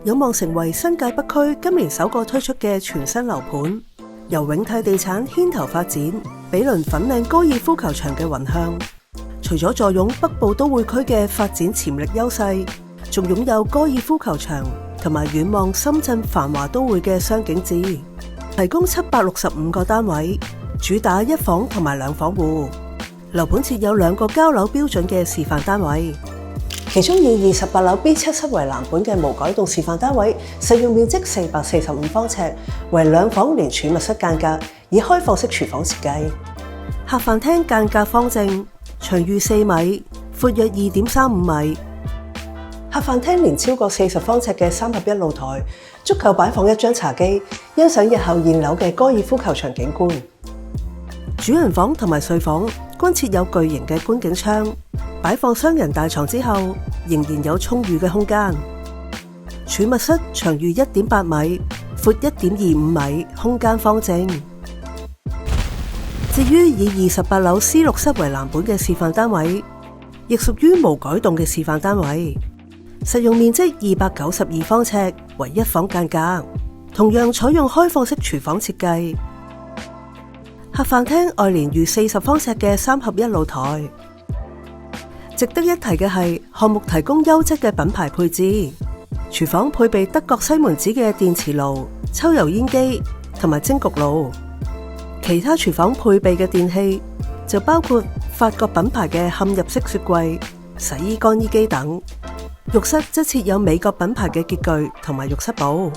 有望成為新界北區今年首個推出嘅全新樓盤，由永泰地產牽頭發展，毗鄰粉嶺高爾夫球場嘅雲向。除咗坐擁北部都會區嘅發展潛力優勢，仲擁有高爾夫球場同埋遠望深圳繁華都會嘅雙景致，提供765個單位，主打一房同埋兩房戶。樓盤設有2個交樓標準嘅示範單位。其中以28樓 B7 室為藍本嘅無改動示範單位，實用面積445方尺，為2房連儲物室間隔，以開放式廚房設計。客飯廳間隔方正，長逾4米，闊約2.35米。客飯廳連超過40方尺嘅3合1露台，足夠擺放1張茶几，欣賞日後現樓嘅高爾夫球場景觀。主人房同埋睡房均設有巨型嘅觀景窗，擺放雙人大床之後，仍然有充裕嘅空間。儲物室長逾1.8米，闊1.25米，空間方正。至於以28樓 C6 室為藍本嘅示範單位，亦屬於無改動嘅示範單位，實用面積292方尺，為1房間隔，同樣採用開放式廚房設計。客飯廳外連逾40方尺嘅3合1露台。值得一提嘅係，項目提供優質嘅品牌配置，廚房配備德國西門子嘅電磁爐、抽油煙機同埋蒸焗爐。其他廚房配備嘅電器就包括法國品牌嘅嵌入式雪櫃、洗衣乾衣機等。浴室則設有美國品牌嘅潔具同埋浴室寶。